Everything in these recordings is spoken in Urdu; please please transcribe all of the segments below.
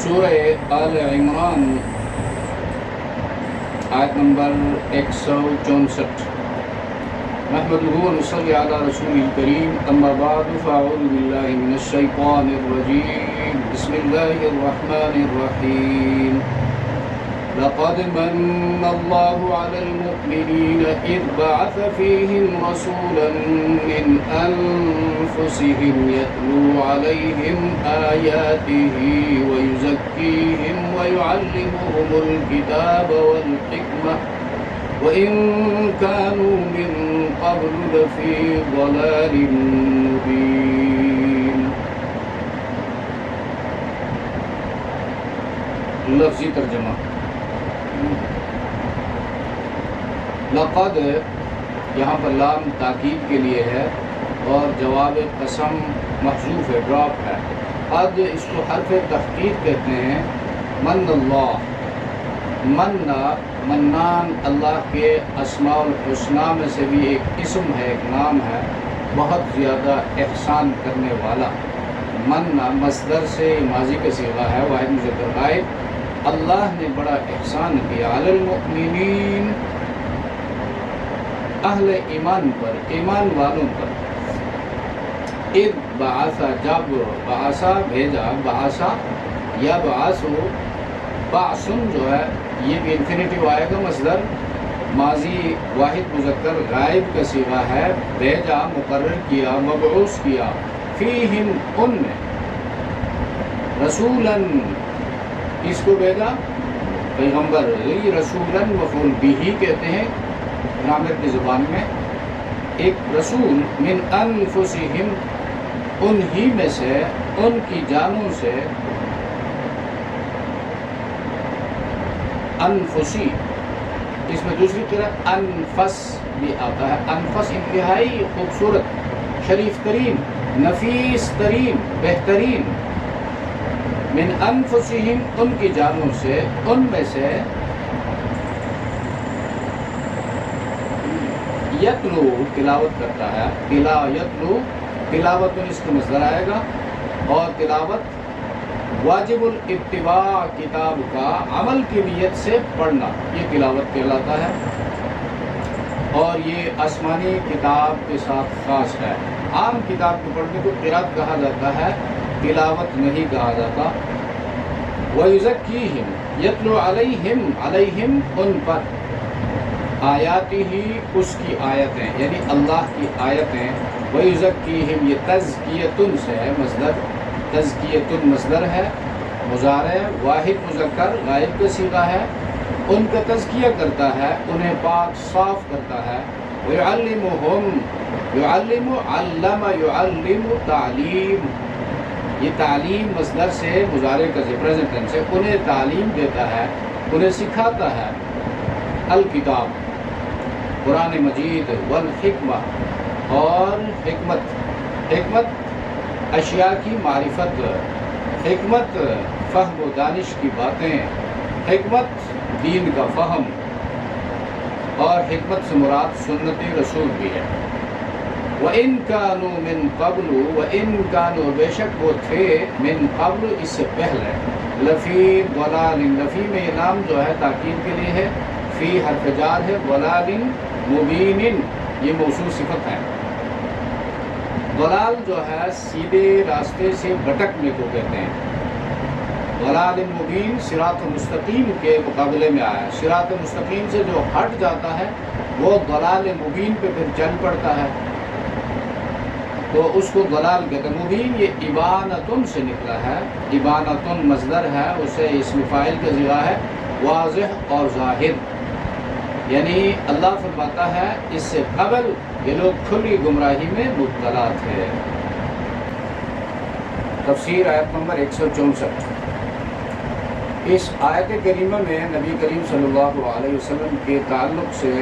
سورہ آل عمران آیت نمبر 164. نحمده ونصلي على رسوله الكريم اما بعد فاعوذ بالله من الشيطان الرجيم بسم الله الرحمن الرحيم. لقد من الله على المؤمنين إذ بعث فيهم رسولا من أنفسهم يتلو عليهم آياته ويزكيهم ويعلمهم الكتاب والحكمة وإن كانوا من قبل لفي ضلال مبين. لفظی ترجمہ. لقد یہاں پر لام تاکید کے لیے ہے اور جواب قسم محذوف ہے، ڈراپ ہے. قد اس کو حرف تحقیق کہتے ہیں. من اللہ، منان اللہ کے اسماء الحسنی میں سے بھی ایک اسم ہے، ایک نام ہے، بہت زیادہ احسان کرنے والا. من مصدر سے ماضی کا صیغہ ہے، واحد مذکر غائب. اللہ نے بڑا احسان کیا علی المؤمنین، اہل ایمان پر، ایمان والوں پر. اذ بعث، جب بعثا بھیجا، بعثا یا بعثو، بعثن جو ہے یہ بھی انفینیٹیو آئے گا، مصدر ماضی واحد مذکر غائب کا صیغہ ہے. بھیجا مقرر کیا، مبعوث کیا. فیہم ان میں، رسولاً اس کو بھیجا پیغمبر. رسولاً مفعول بہ کہتے ہیں گرامر کی زبان میں. ایک رسول من انفسہم، انہی میں سے، ان کی جانوں سے. انفسی، اس میں دوسری قرأت انفس بھی آتا ہے. انفس انتہائی خوبصورت، شریف ترین، نفیس ترین، بہترین. من انفسہم، ان کی جانوں سے، ان میں سے. یتلو تلاوت کرتا ہے، یتلو تلاوت اس کا مصدر آئے گا. اور تلاوت واجب الاتباع، کتاب کا عمل کی نیت سے پڑھنا، یہ تلاوت کہلاتا ہے. اور یہ آسمانی کتاب کے ساتھ خاص ہے. عام کتاب کو پڑھنے کو قرأت کہا جاتا ہے، تلاوت نہیں کہا جاتا. وَيُزَكِّيهِمْ، یتلو علیہم، علیہم ان پر. آیاتی ہی، اس کی آیتیں، یعنی اللہ کی آیتیں. وَيُزَكِّيهِمْ، یہ تزکیتن سے ہے، مصدر تزکیتن مصدر ہے، مضارع واحد مذکر غائب کا صیغہ ہے. ان کا تزکیہ کرتا ہے، انہیں پاک صاف کرتا ہے. وَيُعَلِّمُهُمْ، يُعَلِّمُ، عَلَّمَ يُعَلِّمُ، تعلیم. یہ تعلیم مصدر سے مضارع کا پریزنٹ ٹینس ہے. انہیں تعلیم دیتا ہے، انہیں سکھاتا ہے. الکتاب قرآن مجید، والحکمہ اور حکمت. حکمت اشیاء کی معرفت، حکمت فہم و دانش کی باتیں، حکمت دین کا فہم. اور حکمت سے مراد سنت رسول بھی ہے. وَإِن كَانُوا مِن قَبْلُ، وَإِن كَانُوا بے شک وہ تھے، من قبل اس سے پہلے. لفی ضلال، لفی میں یہ نام جو ہے تاکید کے لیے ہے. فی حرف جار ہے. ضلال مبین، یہ موصول صفت ہے. ضلال جو ہے سیدھے راستے سے بھٹکنے کو کہتے ہیں. ضلال مبین صراط مستقیم کے مقابلے میں آیا. صراط مستقیم سے جو ہٹ جاتا ہے وہ ضلال مبین پہ پھر چل پڑتا ہے، تو اس کو ضلال کہتے ہیں. مبین یہ ابانتن سے نکلا ہے. ابانتن مصدر ہے، اسے اسم فاعل کا صیغہ ہے، واضح اور ظاہر. یعنی اللہ فرماتا ہے اس سے قبل یہ لوگ کھلی گمراہی میں مبتلا تھے. تفسیر آیت نمبر 164. اس آیت کریمہ میں نبی کریم صلی اللہ علیہ وسلم کے تعلق سے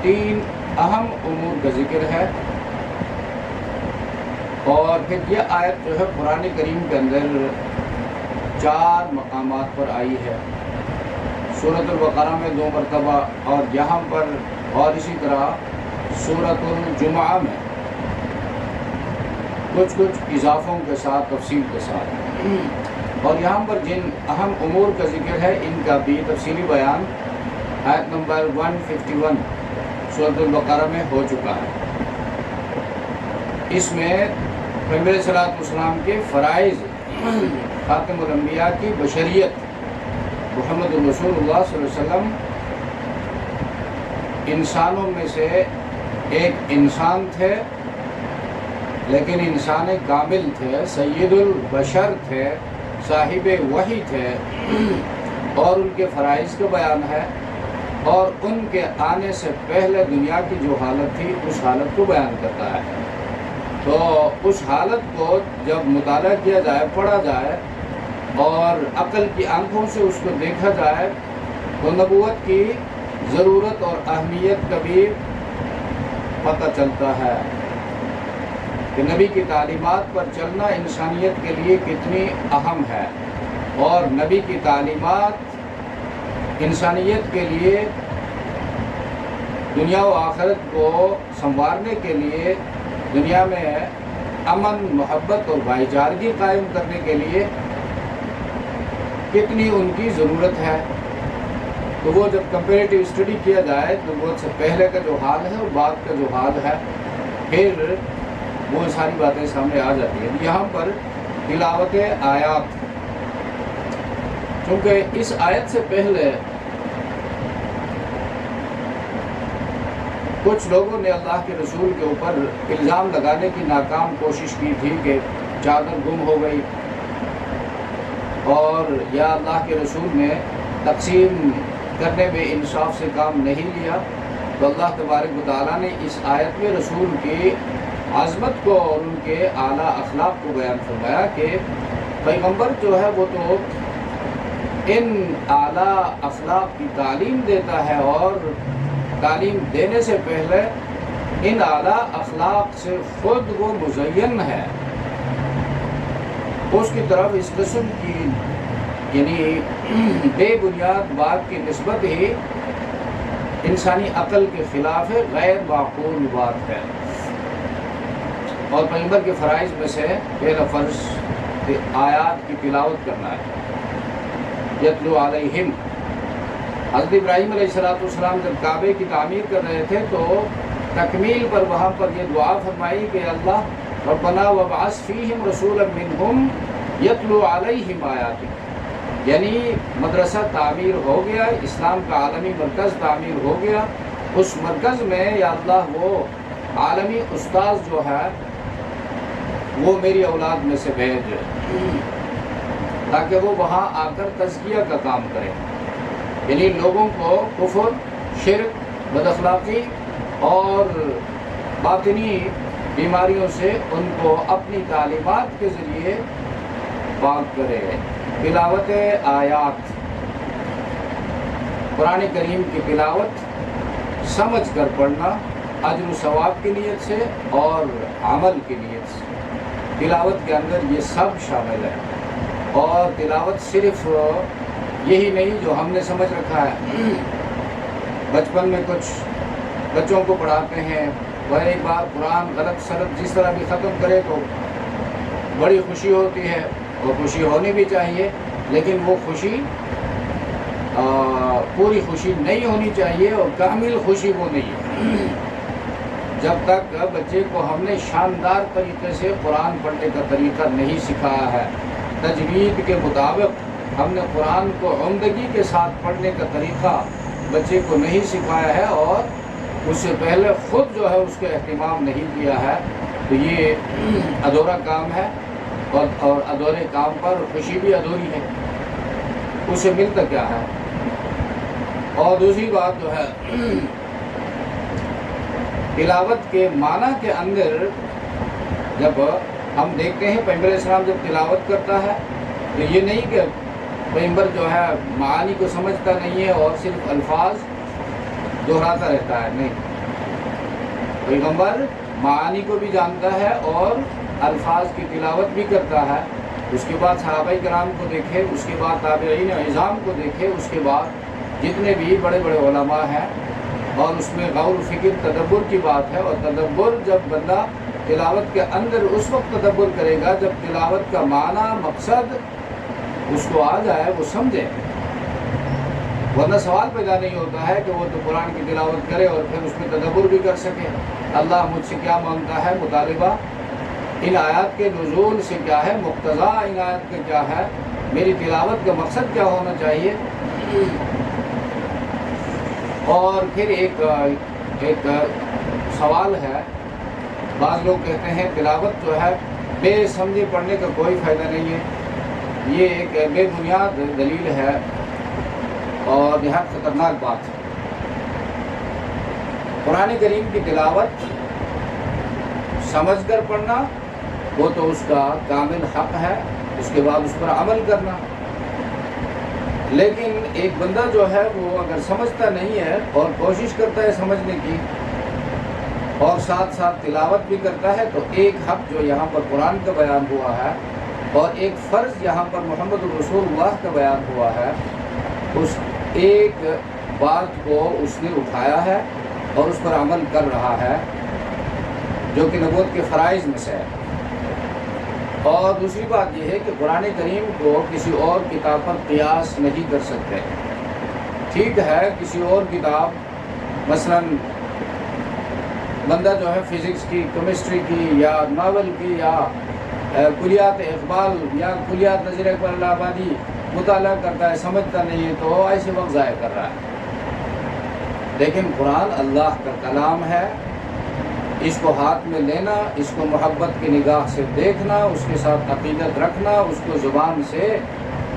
3 اہم امور کا ذکر ہے. اور پھر یہ آیت جو ہے قرآن کریم کے اندر 4 مقامات پر آئی ہے. سورۃ البقرہ میں 2 مرتبہ، اور یہاں پر، اور اسی طرح سورۃ الجمعہ میں کچھ اضافوں کے ساتھ، تفصیل کے ساتھ. اور یہاں پر جن اہم امور کا ذکر ہے ان کا بھی تفصیلی بیان آیت نمبر 151 سورۃ البقرہ میں ہو چکا ہے۔ اس میں پیغمبر صلی اللہ علیہ وسلم کے فرائض، خاتم الانبیاء کی بشریت، محمد رسول اللہ صلی اللہ علیہ وسلم انسانوں میں سے ایک انسان تھے، لیکن انسان کامل تھے، سید البشر تھے، صاحب وحی تھے، اور ان کے فرائض کا بیان ہے، اور ان کے آنے سے پہلے دنیا کی جو حالت تھی اس حالت کو بیان کرتا ہے۔ تو اس حالت کو جب مطالعہ کیا جائے، پڑھا جائے اور عقل کی آنکھوں سے اس کو دیکھا جائے تو نبوت کی ضرورت اور اہمیت کا بھی پتہ چلتا ہے کہ نبی کی تعلیمات پر چلنا انسانیت کے لیے کتنی اہم ہے، اور نبی کی تعلیمات انسانیت کے لیے دنیا و آخرت کو سنوارنے کے لیے، دنیا میں امن، محبت اور بھائی چارگی قائم کرنے کے لیے کتنی ان کی ضرورت ہے۔ تو وہ جب کمپیریٹیو اسٹڈی کیا جائے تو وہ سے پہلے کا جو حال ہے اور بعد کا جو حال ہے، پھر وہ ساری باتیں سامنے آ جاتی ہیں۔ یہاں پر تلاوت آیات، چونکہ اس آیت سے پہلے کچھ لوگوں نے اللہ کے رسول کے اوپر الزام لگانے کی ناکام کوشش کی تھی کہ چادر گم ہو گئی، اور یا اللہ کے رسول نے تقسیم کرنے میں انصاف سے کام نہیں لیا۔ تو اللہ تبارک و تعالیٰ نے اس آیت میں رسول کی عظمت کو اور ان کے اعلیٰ اخلاق کو بیان فرمایا کہ پیغمبر جو ہے وہ تو ان اعلیٰ اخلاق کی تعلیم دیتا ہے، اور تعلیم دینے سے پہلے ان اعلیٰ اخلاق سے خود وہ مزین ہے۔ اس کی طرف اس قسم کی یعنی بے بنیاد بات کی نسبت ہی انسانی عقل کے خلاف ہے، غیر معقول بات ہے۔ اور پیغمبر کے فرائض میں سے پہلا فرض آیات کی تلاوت کرنا ہے۔ یتلو علیہم، حضرت ابراہیم علیہ السلام جب کعبے کی تعمیر کر رہے تھے تو تکمیل پر وہاں پر یہ دعا فرمائی کہ اللہ ربنا وابعث فیہم رسولا منہم یتلو علیہم آیاتک، یعنی مدرسہ تعمیر ہو گیا، اسلام کا عالمی مرکز تعمیر ہو گیا، اس مرکز میں یا اللہ وہ عالمی استاذ جو ہے وہ میری اولاد میں سے بھیج تاکہ وہ وہاں آ کر تزکیہ کا کام کرے، یعنی لوگوں کو کفر، شرک، بد اخلاقی اور باطنی بیماریوں سے ان کو اپنی تعلیمات کے ذریعے پاک کرے۔ تلاوت آیات، قرآن کریم کی تلاوت سمجھ کر پڑھنا اجر و ثواب کی نیت سے اور عمل کی نیت سے۔ تلاوت کے اندر یہ سب شامل ہے، اور تلاوت صرف یہی نہیں جو ہم نے سمجھ رکھا ہے۔ بچپن میں کچھ بچوں کو پڑھاتے ہیں، وہ ایک بار قرآن غلط سلط جس طرح بھی ختم کرے تو بڑی خوشی ہوتی ہے، وہ خوشی ہونی بھی چاہیے، لیکن وہ خوشی پوری خوشی نہیں ہونی چاہیے، اور کامل خوشی وہ نہیں ہے جب تک بچے کو ہم نے شاندار طریقے سے قرآن پڑھنے کا طریقہ نہیں سکھایا ہے، تجوید کے مطابق ہم نے قرآن کو عمدگی کے ساتھ پڑھنے کا طریقہ بچے کو نہیں سکھایا ہے، اور اس سے پہلے خود جو ہے اس کا اہتمام نہیں کیا ہے، تو یہ ادھورا کام ہے، اور ادھورے کام پر خوشی بھی ادھوری ہے، اسے ملتا کیا ہے۔ اور دوسری بات جو ہے تلاوت کے معنی کے اندر جب ہم دیکھتے ہیں پیغمبر علیہ السلام جب تلاوت کرتا ہے تو یہ نہیں کہ پیغمبر جو ہے معانی کو سمجھتا نہیں ہے اور صرف الفاظ دہراتا رہتا ہے، نہیں، پیغمبر معانی کو بھی جانتا ہے اور الفاظ کی تلاوت بھی کرتا ہے۔ اس کے بعد صحابہ کرام کو دیکھے، اس کے بعد تابعین عظام کو دیکھے، اس کے بعد جتنے بھی بڑے بڑے علماء ہیں، اور اس میں غور و فکر تدبر کی بات ہے، اور تدبر جب بندہ تلاوت کے اندر اس وقت تدبر کرے گا جب تلاوت کا معنی، مقصد اس کو آ جائے وہ سمجھے، ورنہ سوال پیدا نہیں ہوتا ہے کہ وہ تو قرآن کی تلاوت کرے اور پھر اس میں تدبر بھی کر سکے۔ اللہ مجھ سے کیا مانگتا ہے، مطالبہ ان آیات کے نزول سے کیا ہے، مقتضا ان آیات کا کیا ہے، میری تلاوت کا مقصد کیا ہونا چاہیے۔ اور پھر ایک سوال ہے، بعض لوگ کہتے ہیں تلاوت جو ہے بے سمجھے پڑھنے کا کوئی فائدہ نہیں ہے، یہ ایک بے بنیاد دلیل ہے اور نہایت خطرناک بات ہے۔ قرآن کریم کی تلاوت سمجھ کر پڑھنا وہ تو اس کا کامل حق ہے، اس کے بعد اس پر عمل کرنا۔ لیکن ایک بندہ جو ہے وہ اگر سمجھتا نہیں ہے اور کوشش کرتا ہے سمجھنے کی اور ساتھ ساتھ تلاوت بھی کرتا ہے، تو ایک حق جو یہاں پر قرآن کا بیان ہوا ہے اور ایک فرض یہاں پر محمد رسول اللہ کا بیان ہوا ہے، اس ایک بات کو اس نے اٹھایا ہے اور اس پر عمل کر رہا ہے، جو کہ نبوت کے فرائض میں سے ہے۔ اور دوسری بات یہ ہے کہ قرآن کریم کو کسی اور کتاب پر قیاس نہیں کر سکتے۔ ٹھیک ہے، کسی اور کتاب مثلاً بندہ جو ہے فزکس کی، کیمسٹری کی یا ناول کی یا کلیات اقبال یا کلیات نذیر اقبال الہ آبادی مطالعہ کرتا ہے، سمجھتا نہیں ہے تو ایسے وقت ضائع کر رہا ہے۔ لیکن قرآن اللہ کا کلام ہے، اس کو ہاتھ میں لینا، اس کو محبت کی نگاہ سے دیکھنا، اس کے ساتھ عقیدت رکھنا، اس کو زبان سے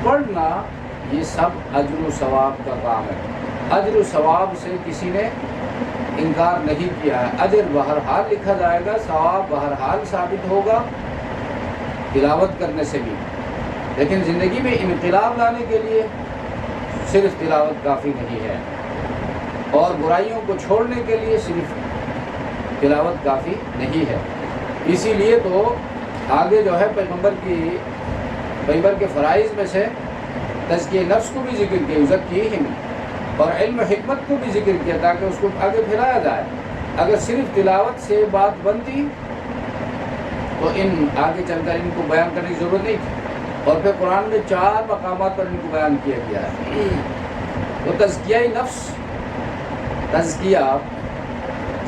پڑھنا، یہ سب اجر و ثواب کا کام ہے۔ اجر و ثواب سے کسی نے انکار نہیں کیا ہے، اجر بہرحال لکھا جائے گا، ثواب بہرحال ثابت ہوگا تلاوت کرنے سے بھی۔ لیکن زندگی میں انقلاب لانے کے لیے صرف تلاوت کافی نہیں ہے، اور برائیوں کو چھوڑنے کے لیے صرف تلاوت کافی نہیں ہے۔ اسی لیے تو آگے جو ہے پیغمبر کے فرائض میں سے تزکیہ نفس کو بھی ذکر کیا، یزکیہم، اور علم حکمت کو بھی ذکر کیا تاکہ اس کو آگے پھیلایا جائے۔ اگر صرف تلاوت سے بات بنتی تو آگے چل کر ان کو بیان کرنے کی ضرورت نہیں تھی، اور پھر قرآن میں 4 مقامات پر ان کو بیان کیا گیا ہے۔ تو تزکیہ نفس، تزکیہ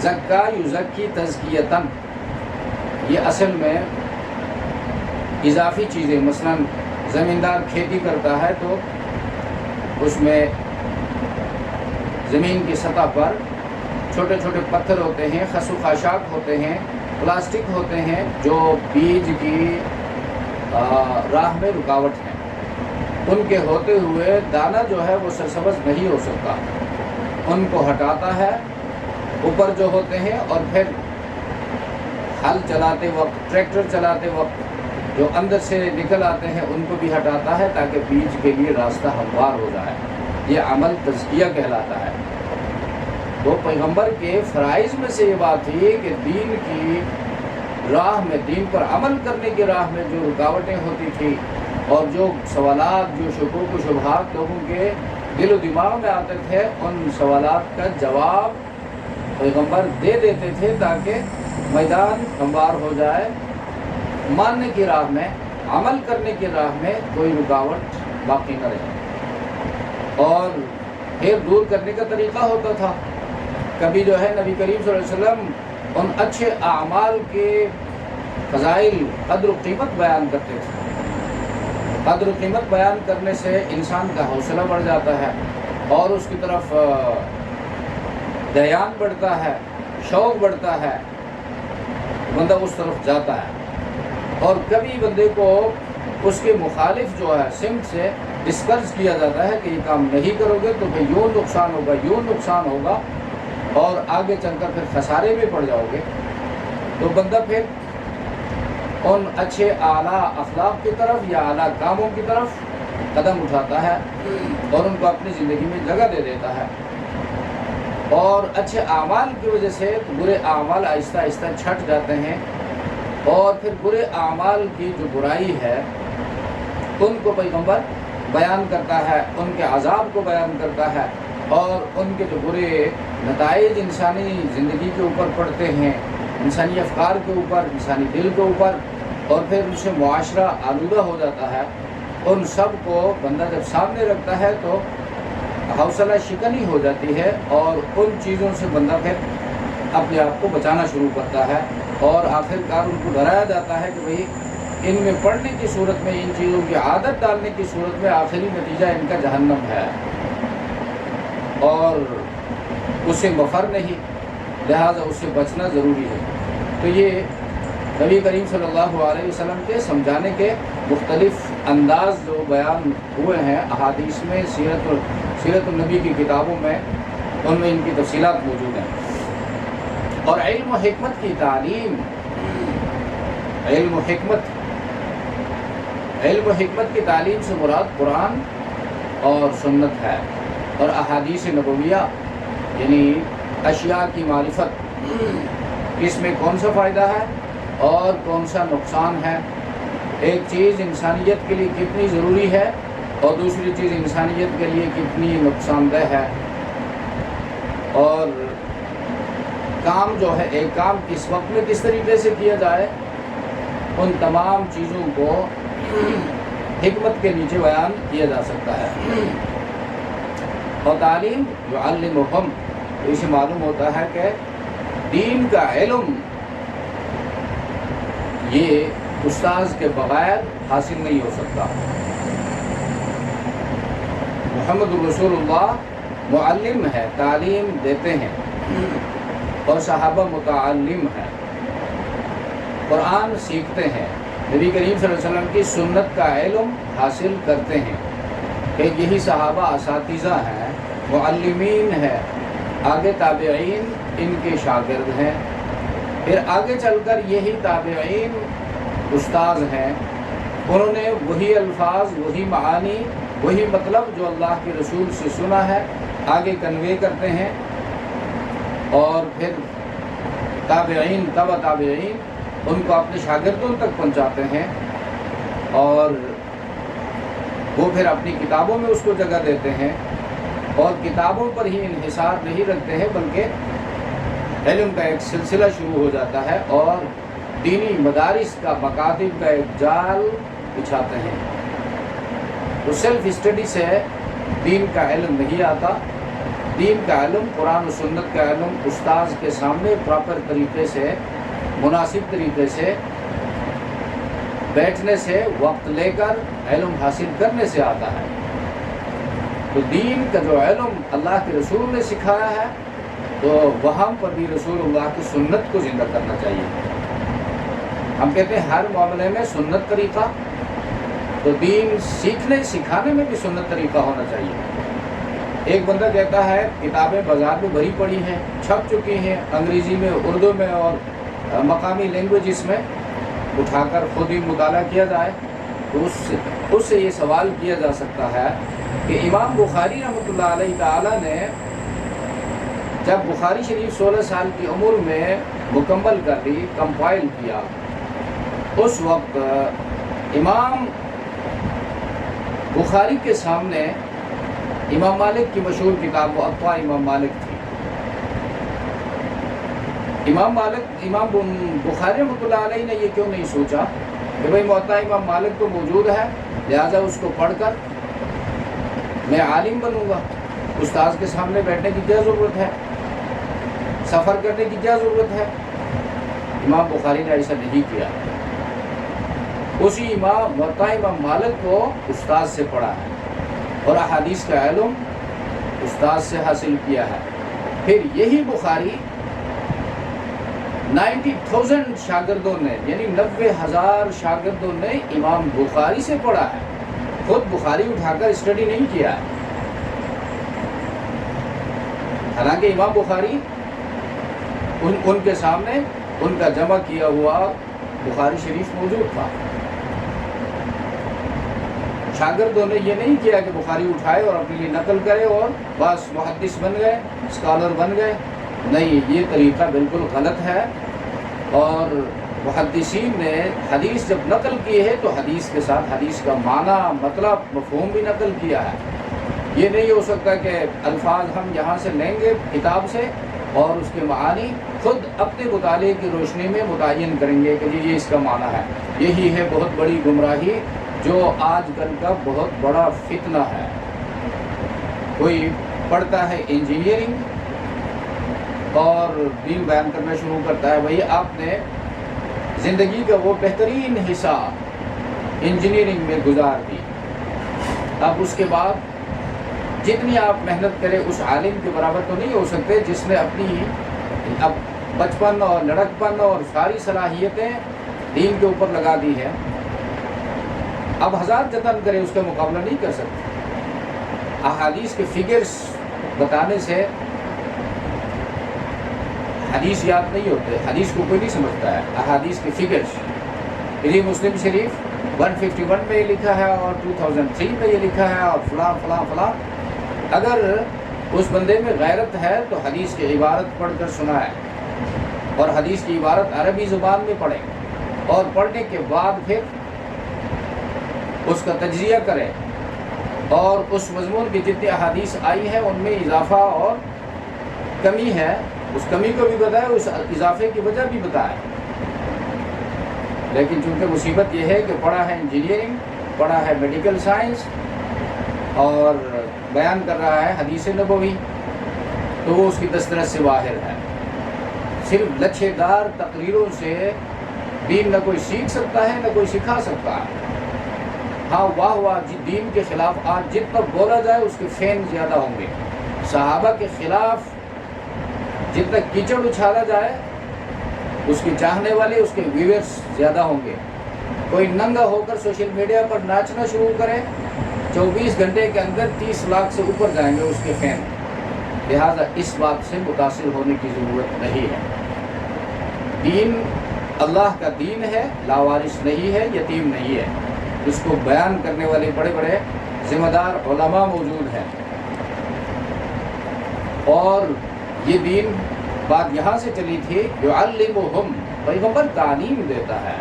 زکا یزکی تزکیتاً، یہ اصل میں اضافی چیزیں، مثلاً زمیندار کھیتی کرتا ہے تو اس میں زمین کی سطح پر چھوٹے چھوٹے پتھر ہوتے ہیں، خس و خاشاک ہوتے ہیں، پلاسٹک ہوتے ہیں، جو بیج کی راہ میں رکاوٹ ہیں، ان کے ہوتے ہوئے دانہ جو ہے وہ سرسبز نہیں ہو سکتا، ان کو ہٹاتا ہے اوپر جو ہوتے ہیں، اور پھر ہل چلاتے وقت، ٹریکٹر چلاتے وقت جو اندر سے نکل آتے ہیں ان کو بھی ہٹاتا ہے تاکہ بیج کے لیے راستہ ہموار ہو جائے۔ یہ عمل تزکیہ کہلاتا ہے۔ تو پیغمبر کے فرائض میں سے یہ بات تھی کہ دین کی راہ میں، دین پر عمل کرنے کی راہ میں جو رکاوٹیں ہوتی تھیں اور جو سوالات، جو شکوک و شبہات لوگوں کے دل و دماغ میں آتے تھے، ان سوالات کا جواب پیغمبر دے دیتے تھے تاکہ میدان ہموار ہو جائے، ماننے کی راہ میں، عمل کرنے کی راہ میں کوئی رکاوٹ باقی نہ رہے۔ اور پھر دور کرنے کا طریقہ ہوتا تھا، کبھی جو ہے نبی کریم صلی اللہ علیہ وسلم ان اچھے اعمال کے فضائل، قدر و قیمت بیان کرتے تھے۔ قدر و قیمت بیان کرنے سے انسان کا حوصلہ بڑھ جاتا ہے اور اس کی طرف دیان بڑھتا ہے، شوق بڑھتا ہے، بندہ اس طرف جاتا ہے۔ اور کبھی بندے کو اس کے مخالف جو ہے سمت سے ڈسکرج کیا جاتا ہے کہ یہ کام نہیں کرو گے تو پھر یوں نقصان ہوگا، یوں نقصان ہوگا، اور آگے چل کر پھر خسارے میں پڑ جاؤ گے۔ تو بندہ پھر ان اچھے اعلیٰ اخلاق کی طرف یا اعلیٰ کاموں کی طرف قدم اٹھاتا ہے اور ان کو اپنی زندگی میں جگہ دے دیتا ہے، اور اچھے اعمال کی وجہ سے برے اعمال آہستہ آہستہ چھٹ جاتے ہیں، اور پھر برے اعمال کی جو برائی ہے ان کو پیغمبر بیان کرتا ہے، ان کے عذاب کو بیان کرتا ہے، اور ان کے جو برے نتائج انسانی زندگی کے اوپر پڑتے ہیں، انسانی افکار کے اوپر، انسانی دل کے اوپر، اور پھر ان سے معاشرہ آلودہ ہو جاتا ہے، ان سب کو بندہ جب سامنے رکھتا ہے تو حوصلہ شکنی ہو جاتی ہے، اور ان چیزوں سے بندہ پھر اپنے آپ کو بچانا شروع کرتا ہے، اور آخرکار ان کو ڈرایا جاتا ہے کہ بھئی ان میں پڑھنے کی صورت میں، ان چیزوں کی عادت ڈالنے کی صورت میں آخری نتیجہ ان کا جہنم ہے، اور اس سے مفر نہیں، لہٰذا اس سے بچنا ضروری ہے۔ تو یہ نبی کریم صلی اللہ علیہ وسلم کے سمجھانے کے مختلف انداز جو بیان ہوئے ہیں احادیث میں، سیرت النبی کی کتابوں میں، ان میں ان کی تفصیلات موجود ہیں۔ اور علم و حکمت کی تعلیم، علم و حکمت کی تعلیم سے مراد قرآن اور سنت ہے، اور احادیث نبویہ یعنی اشیاء کی معرفت، اس میں کون سا فائدہ ہے اور کون سا نقصان ہے، ایک چیز انسانیت کے لیے کتنی ضروری ہے اور دوسری چیز انسانیت کے لیے کتنی نقصان دہ ہے، اور کام جو ہے ایک کام کس وقت میں کس طریقے سے کیا جائے، ان تمام چیزوں کو حکمت کے نیچے بیان کیا جا سکتا ہے۔ اور تعلیم یعلمہم، تو اسے معلوم ہوتا ہے کہ دین کا علم یہ استاذ کے بغیر حاصل نہیں ہو سکتا۔ محمد رسول اللہ معلم ہے، تعلیم دیتے ہیں، اور صحابہ متعلم ہیں، قرآن سیکھتے ہیں، نبی کریم صلی اللہ علیہ وسلم کی سنت کا علم حاصل کرتے ہیں، کہ یہی صحابہ اساتذہ ہیں، معلمین ہیں، آگے تابعین ان کے شاگرد ہیں، پھر آگے چل کر یہی تابعین استاذ ہیں، انہوں نے وہی الفاظ، وہی معانی، وہی مطلب جو اللہ کے رسول سے سنا ہے آگے کنوے کرتے ہیں، اور پھر تابعین تبع تابعین ان کو اپنے شاگردوں تک پہنچاتے ہیں، اور وہ پھر اپنی کتابوں میں اس کو جگہ دیتے ہیں، اور کتابوں پر ہی انحصار نہیں رکھتے ہیں بلکہ علم کا ایک سلسلہ شروع ہو جاتا ہے، اور دینی مدارس کا، مکاتب کا ایک جال بچھاتے ہیں۔ تو سیلف اسٹڈی سے دین کا علم نہیں آتا، دین کا علم، قرآن و سنت کا علم استاذ کے سامنے پراپر طریقے سے، مناسب طریقے سے بیٹھنے سے، وقت لے کر علم حاصل کرنے سے آتا ہے۔ تو دین کا جو علم اللہ کے رسول نے سکھایا ہے، تو وہاں پر بھی رسول اللہ کی سنت کو زندہ کرنا چاہیے۔ ہم کہتے ہیں ہر معاملے میں سنت طریقہ، تو دین سیکھنے سکھانے میں بھی سنت طریقہ ہونا چاہیے۔ ایک بندہ کہتا ہے کتابیں بازار میں بھری پڑی ہیں، چھپ چکی ہیں، انگریزی میں، اردو میں اور مقامی لینگویجز میں، اٹھا کر خود ہی مطالعہ کیا جائے، تو اس سے یہ سوال کیا جا سکتا ہے کہ امام بخاری رحمۃ اللہ علیہ تعالیٰ نے جب بخاری شریف 16 سال کی عمر میں مکمل کر لی، کمپائل کیا، اس وقت امام بخاری کے سامنے امام مالک کی مشہور کتاب موطا امام مالک تھی۔ امام بخاری رحمۃ اللہ علیہ نے یہ کیوں نہیں سوچا کہ بھئی موطا امام مالک تو موجود ہے، لہٰذا اس کو پڑھ کر میں عالم بنوں گا، استاذ کے سامنے بیٹھنے کی کیا ضرورت ہے، سفر کرنے کی کیا ضرورت ہے۔ امام بخاری نے ایسا نہیں کیا، اسی موطا امام مالک کو استاذ سے پڑھا ہے، اور احادیث کا علم استاذ سے حاصل کیا ہے۔ پھر یہی بخاری 90,000 شاگردوں نے، یعنی 90,000 شاگردوں نے امام بخاری سے پڑھا ہے، خود بخاری اٹھا کر اسٹڈی نہیں کیا ہے۔ حالانکہ امام بخاری ان کے سامنے ان کا جمع کیا ہوا بخاری شریف موجود تھا۔ شاگردوں نے یہ نہیں کیا کہ بخاری اٹھائے اور اپنے لیے نقل کرے اور بس محدث بن گئے، اسکالر بن گئے، نہیں، یہ طریقہ بالکل غلط ہے۔ اور محدثین نے حدیث جب نقل کی ہے تو حدیث کے ساتھ حدیث کا معنی، مطلب، مفہوم بھی نقل کیا ہے۔ یہ نہیں ہو سکتا کہ الفاظ ہم یہاں سے لیں گے کتاب سے اور اس کے معانی خود اپنے مطالعے کی روشنی میں متعین کریں گے کہ یہ اس کا معنی ہے۔ یہی ہے بہت بڑی گمراہی جو آج کل کا بہت بڑا فتنہ ہے. کوئی پڑھتا ہے انجینئرنگ اور دین بیان کرنا شروع کرتا ہے. بھائی آپ نے زندگی کا وہ بہترین حصہ انجینئرنگ میں گزار دی، اب اس کے بعد جتنی آپ محنت کریں اس عالم کے برابر تو نہیں ہو سکتے جس نے اپنی اب بچپن اور لڑکپن اور ساری صلاحیتیں دین کے اوپر لگا دی ہے. اب ہزار جتن کرے اس کا مقابلہ نہیں کر سکتے. احادیث کے فگرز بتانے سے حدیث یاد نہیں ہوتے، حدیث کو کوئی نہیں سمجھتا ہے. احادیث کے فگرز صحیح مسلم شریف 151 میں یہ لکھا ہے اور 2003 میں یہ لکھا ہے اور فلاں فلاں فلاں. اگر اس بندے میں غیرت ہے تو حدیث کی عبارت پڑھ کر سنائے اور حدیث کی عبارت عربی زبان میں پڑھیں اور پڑھنے کے بعد پھر اس کا تجزیہ کریں اور اس مضمون کی جتنی احادیث آئی ہیں ان میں اضافہ اور کمی ہے اس کمی کو بھی بتائے، اس اضافے کی وجہ بھی بتائے. لیکن چونکہ مصیبت یہ ہے کہ پڑھا ہے انجینئرنگ، پڑھا ہے میڈیکل سائنس اور بیان کر رہا ہے حدیث نبوی، تو وہ اس کی دسترس سے باہر ہے. صرف لچھے دار تقریروں سے دین نہ کوئی سیکھ سکتا ہے نہ کوئی سکھا سکتا ہے. ہاں واہ واہ دین کے خلاف آج جتنا بولا جائے اس کے فین زیادہ ہوں گے. صحابہ کے خلاف جتنا کیچڑ اچھالا جائے اس کے چاہنے والے اس کے ویورز زیادہ ہوں گے. کوئی ننگا ہو کر سوشل میڈیا پر ناچنا شروع کرے 24 گھنٹے کے اندر 30 لاکھ سے اوپر جائیں گے اس کے فین. لہذا اس بات سے متاثر ہونے کی ضرورت نہیں ہے. دین اللہ کا دین ہے، لاوارث نہیں ہے، یتیم نہیں ہے. اس کو بیان کرنے والے بڑے بڑے ذمہ دار علماء موجود ہیں. اور یہ دین بات یہاں سے چلی تھی یعلمہم، پیغمبر تعلیم دیتا ہے.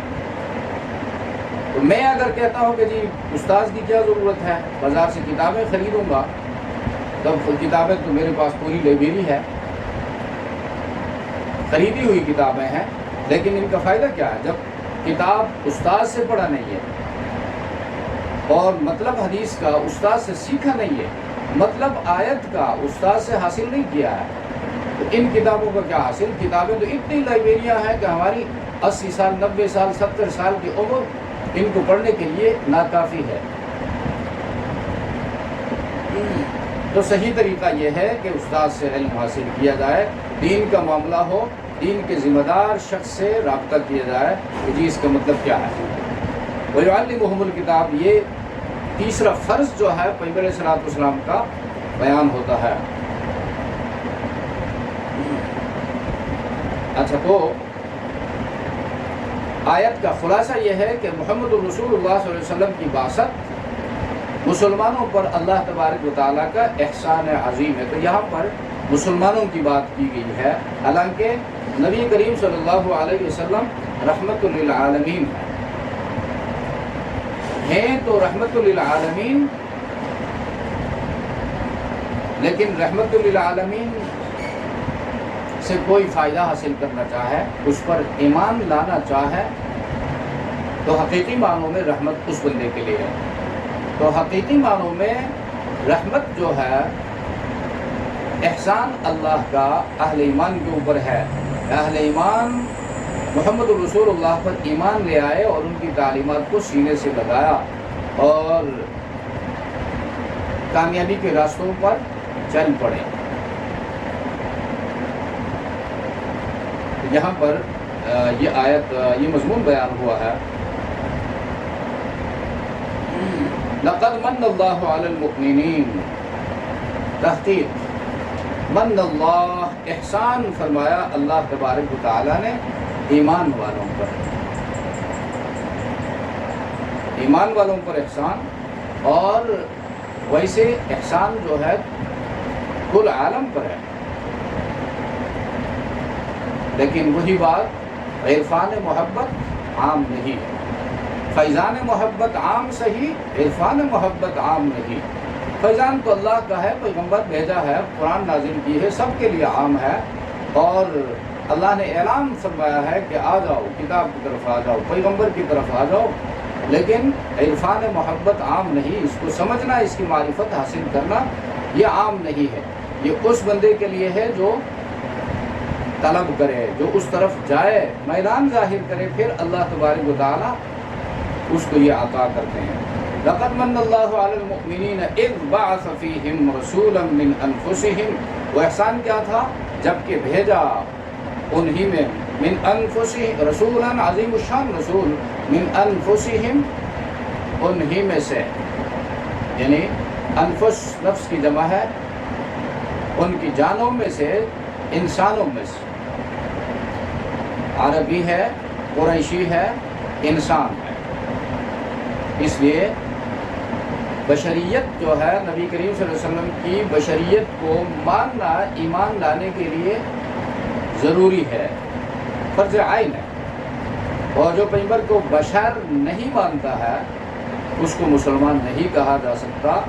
تو میں اگر کہتا ہوں کہ جی استاذ کی کیا ضرورت ہے، بازار سے کتابیں خریدوں گا، تب کتابیں تو میرے پاس پوری لائبریری ہے، خریدی ہوئی کتابیں ہیں، لیکن ان کا فائدہ کیا ہے جب کتاب استاذ سے پڑھا نہیں ہے اور مطلب حدیث کا استاد سے سیکھا نہیں ہے، مطلب آیت کا استاد سے حاصل نہیں کیا ہے، تو ان کتابوں کا کیا حاصل؟ کتابیں تو اتنی لائبریریاں ہیں کہ ہماری 80 سال 90 سال 70 سال کی عمر ان کو پڑھنے کے لیے ناکافی ہے. تو صحیح طریقہ یہ ہے کہ استاد سے علم حاصل کیا جائے، دین کا معاملہ ہو، دین کے ذمہ دار شخص سے رابطہ کیا جائے کہ جی اس کا مطلب کیا ہے. وَيُعَلِّمُهُمُ الْكِتَابِ، یہ تیسرا فرض جو ہے پیغمبر علیہ الصلوۃ والسلام کا بیان ہوتا ہے. اچھا، تو آیت کا خلاصہ یہ ہے کہ محمد الرسول اللہ صلی اللہ علیہ وسلم کی بعثت مسلمانوں پر اللہ تبارک و تعالیٰ کا احسان عظیم ہے. تو یہاں پر مسلمانوں کی بات کی گئی ہے، حالانکہ نبی کریم صلی اللہ علیہ وسلم رحمت للعالمین ہیں تو رحمت للعالمین، لیکن رحمت للعالمین سے کوئی فائدہ حاصل کرنا چاہے، اس پر ایمان لانا چاہے، تو حقیقی معنوں میں رحمت اس بندے کے لیے ہے. تو حقیقی معنوں میں رحمت جو ہے احسان اللہ کا اہل ایمان کے اوپر ہے. اہل ایمان محمد الرسول اللہ پر ایمان لے آئے اور ان کی تعلیمات کو سینے سے لگایا اور کامیابی کے راستوں پر چل پڑے. یہاں پر یہ آیت، یہ مضمون بیان ہوا ہے، لقد من اللہ علی المؤمنین، تحقیق من اللہ، احسان فرمایا اللہ تبارک و تعالیٰ نے ایمان والوں پر، ایمان والوں پر احسان. اور ویسے احسان جو ہے کل عالم پر ہے، لیکن وہی بات عرفان محبت عام نہیں ہے. فیضان محبت عام صحیح، عرفان محبت عام نہیں. فیضان تو اللہ کا ہے، پیغمبر بھیجا ہے، قرآن نازل کی ہے، سب کے لیے عام ہے. اور اللہ نے اعلان فرمایا ہے کہ آ جاؤ، کتاب کی طرف آ جاؤ، پیغمبر کی طرف آ جاؤ لیکن عرفان محبت عام نہیں، اس کو سمجھنا، اس کی معرفت حاصل کرنا یہ عام نہیں ہے، یہ اس بندے کے لیے ہے جو طلب کرے، جو اس طرف جائے، میدان ظاہر کرے، پھر اللہ تبارک و تعالی اس کو یہ عطا کرتے ہیں۔ لقد من اللہ علی المؤمنین اذ بعث فیہم رسولا من انفسہم، وہ احسان کیا تھا؟ جبکہ بھیجا انہی میں من انفسہم رسولا، عظیم الشان رسول، من انفسہم، انہی میں سے، یعنی انفس نفس کی جمع ہے، ان کی جانوں میں سے، انسانوں میں سے، عربی ہے، قریشی ہے، انسان ہے، اس لیے بشریت جو ہے نبی کریم صلی اللہ علیہ وسلم کی بشریت کو ماننا ایمان لانے کے لیے ضروری ہے، فرض عین ہے، اور جو پیغمبر کو بشر نہیں مانتا ہے اس کو مسلمان نہیں کہا جا سکتا۔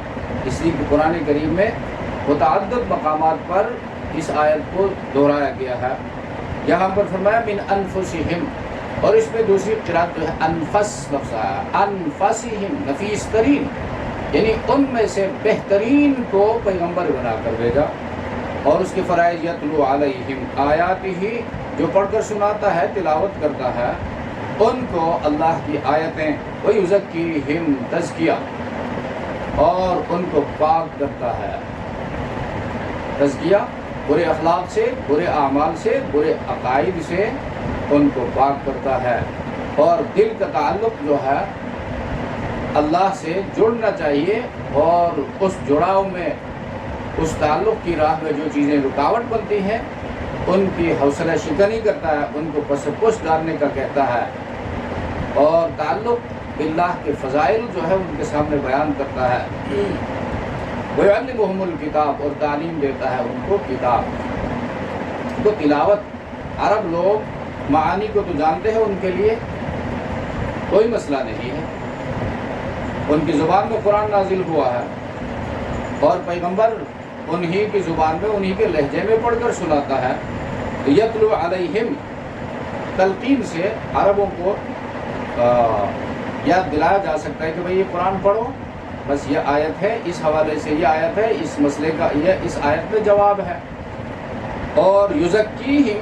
اس لیے قرآن کریم میں متعدد مقامات پر اس آیت کو دہرایا گیا ہے۔ یہاں پر فرمایا من انفسہم، اور اس میں دوسری قرات جو ہے انفس لفظ آیا، انفسہم، نفیس ترین، یعنی ان میں سے بہترین کو پیغمبر بنا کر بھیجا، اور اس کے فرائض یتلو علیہم آیاتہ، جو پڑھ کر سناتا ہے، تلاوت کرتا ہے ان کو اللہ کی آیتیں، ویزکیہم، تزکیہ، اور ان کو پاک کرتا ہے، تزکیہ برے اخلاق سے، برے اعمال سے، برے عقائد سے ان کو پاک کرتا ہے، اور دل کا تعلق جو ہے اللہ سے جڑنا چاہیے، اور اس جڑاؤ میں، اس تعلق کی راہ میں جو چیزیں رکاوٹ بنتی ہیں ان کی حوصلہ شکنی کرتا ہے، ان کو پس پش ڈالنے کا کہتا ہے، اور تعلق باللہ کے فضائل جو ہے ان کے سامنے بیان کرتا ہے، وَيُعَلِّمُهُمُ الْكِتَابَ، اور تعلیم دیتا ہے ان کو کتاب کو، تلاوت۔ عرب لوگ معانی کو تو جانتے ہیں، ان کے لیے کوئی مسئلہ نہیں ہے، ان کی زبان میں قرآن نازل ہوا ہے، اور پیغمبر انہی کی زبان میں، انہی کے لہجے میں پڑھ کر سناتا ہے۔ یتلو علیہم، تلقین سے عربوں کو یاد دلایا جا سکتا ہے کہ بھئی یہ قرآن پڑھو، بس یہ آیت ہے، اس حوالے سے یہ آیت ہے، اس مسئلے کا یہ اس آیت میں جواب ہے۔ اور یزکیہم،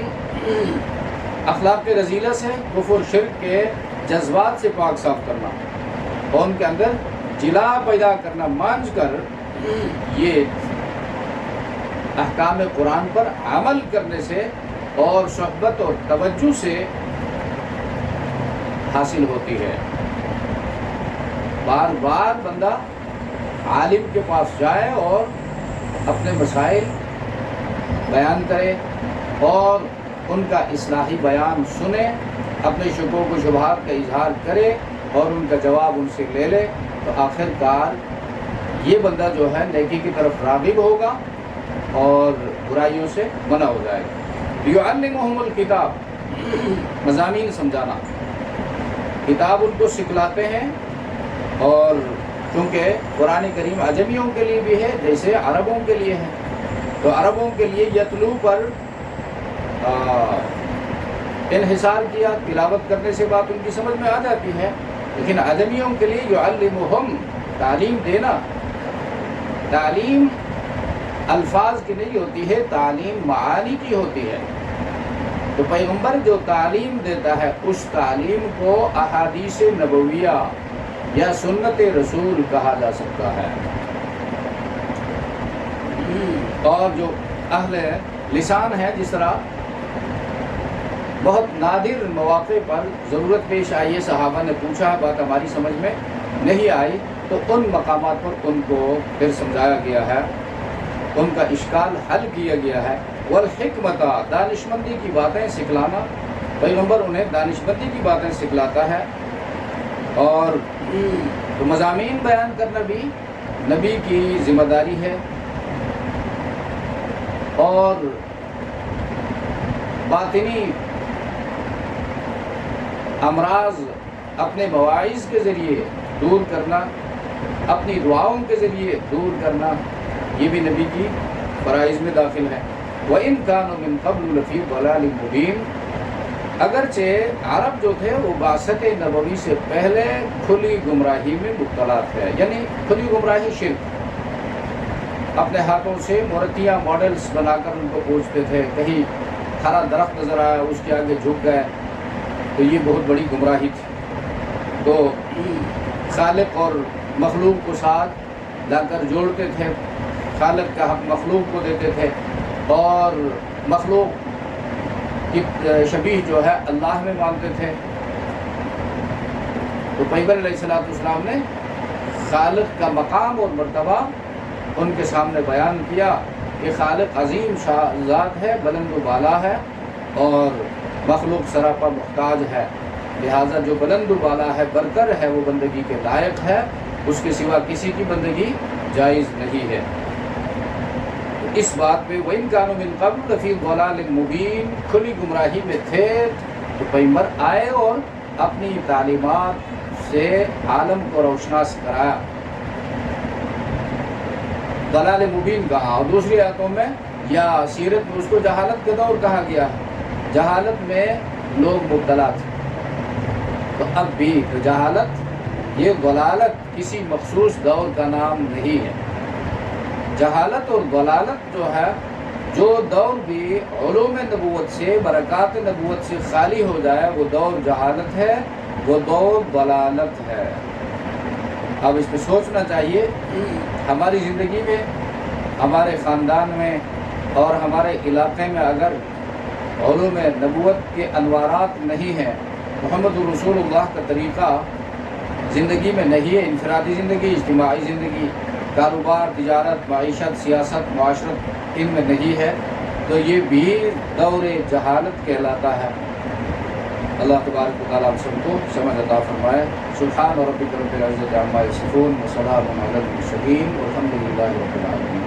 اخلاق رذیلہ سے، کفر شرک کے جذبات سے پاک صاف کرنا، اور ان کے اندر جلا پیدا کرنا، مانج کر یہ احکام قرآن پر عمل کرنے سے اور صحبت اور توجہ سے حاصل ہوتی ہے۔ بار بار بندہ عالم کے پاس جائے اور اپنے مسائل بیان کرے، اور ان کا اصلاحی بیان سنے، اپنے شکوک و شبہات کا اظہار کرے، اور ان کا جواب ان سے لے لے، تو آخر کار یہ بندہ جو ہے نیکی کی طرف راغب ہوگا اور برائیوں سے منع ہو جائے گا۔ یعلمہم الکتاب، مضامین سمجھانا، کتاب ان کو سکھلاتے ہیں، اور چونکہ قرآن کریم عجمیوں کے لیے بھی ہے جیسے عربوں کے لیے ہے، تو عربوں کے لیے یتلو پر انحصار کیا، تلاوت کرنے سے بات ان کی سمجھ میں آ جاتی ہے، لیکن عجمیوں کے لیے یعلمہم، تعلیم دینا، تعلیم الفاظ کی نہیں ہوتی ہے، تعلیم معانی کی ہوتی ہے۔ تو پیغمبر جو تعلیم دیتا ہے اس تعلیم کو احادیث نبویہ یا سنت رسول کہا جا سکتا ہے، اور جو اہل لسان ہے، جس طرح بہت نادر مواقع پر ضرورت پیش آئی ہے، صحابہ نے پوچھا، بات ہماری سمجھ میں نہیں آئی، تو ان مقامات پر ان کو پھر سمجھایا گیا ہے، ان کا اشکال حل کیا گیا ہے۔ والحکمت، دانشمندی کی باتیں سکھلانا، پیغمبر انہیں دانشمندی کی باتیں سکھلاتا ہے، اور تو مضامین بیان کرنا بھی نبی کی ذمہ داری ہے، اور باطنی امراض اپنے مواعظ کے ذریعے دور کرنا، اپنی دعاؤں کے ذریعے دور کرنا، یہ بھی نبی کی فرائض میں داخل ہے۔ وَإِن كَانُوا مِن قَبْلُ لَفِي ضَلَالٍ مُبِينٍ، اگرچہ عرب جو تھے وہ بعثت نبوی سے پہلے کھلی گمراہی میں مبتلا تھے، یعنی کھلی گمراہی شرک، اپنے ہاتھوں سے مورتیاں ماڈلز بنا کر ان کو پوجتے تھے، کہیں ہرا درخت نظر آیا اس کے آگے جھک گئے، تو یہ بہت بڑی گمراہی تھی۔ تو خالق اور مخلوق کو ساتھ لا کر جوڑتے تھے، خالق کا حق مخلوق کو دیتے تھے، اور مخلوق کی شبیہ جو ہے اللہ میں مانتے تھے۔ تو پیغمبر علیہ السلام نے خالق کا مقام اور مرتبہ ان کے سامنے بیان کیا کہ خالق عظیم ذات ہے، بلند و بالا ہے، اور مخلوق سراپا محتاج ہے، لہٰذا جو بلند و بالا ہے، برتر ہے، وہ بندگی کے لائق ہے، اس کے سوا کسی کی بندگی جائز نہیں ہے۔ اس بات پہ وَإِن كَانُوا مِن قَبْلُ لَفِي ضَلَالٍ مُبِينٍ، کھلی گمراہی میں تھے، تو پیغمبر آئے اور اپنی تعلیمات سے عالم کو روشناس کرایا۔ ضلال مبین کہا، اور دوسری آیتوں میں یا سیرت میں اس کو جہالت کا دور کہا گیا ہے، جہالت میں لوگ مبتلا تھے۔ تو اب بھی جہالت، یہ ضلالت کسی مخصوص دور کا نام نہیں ہے۔ جہالت اور ضلالت جو ہے، جو دور بھی علوم نبوت سے، برکات نبوت سے خالی ہو جائے، وہ دور جہالت ہے، وہ دور ضلالت ہے۔ اب اس پہ سوچنا چاہیے، ہماری زندگی میں، ہمارے خاندان میں اور ہمارے علاقے میں اگر علوم نبوت کے انوارات نہیں ہیں، محمد رسول اللہ کا طریقہ زندگی میں نہیں ہے، انفرادی زندگی، اجتماعی زندگی، کاروبار، تجارت، معیشت، سیاست، معاشرت، ان میں نہیں ہے، تو یہ بھی دور جہالت کہلاتا ہے۔ اللہ تبارک و تعالیٰ ہم سب کو سمجھ عطا فرمائے۔ سبحان ربک رب العزۃ عما یصفون وسلام علی المرسلین والحمد للہ رب العالمین۔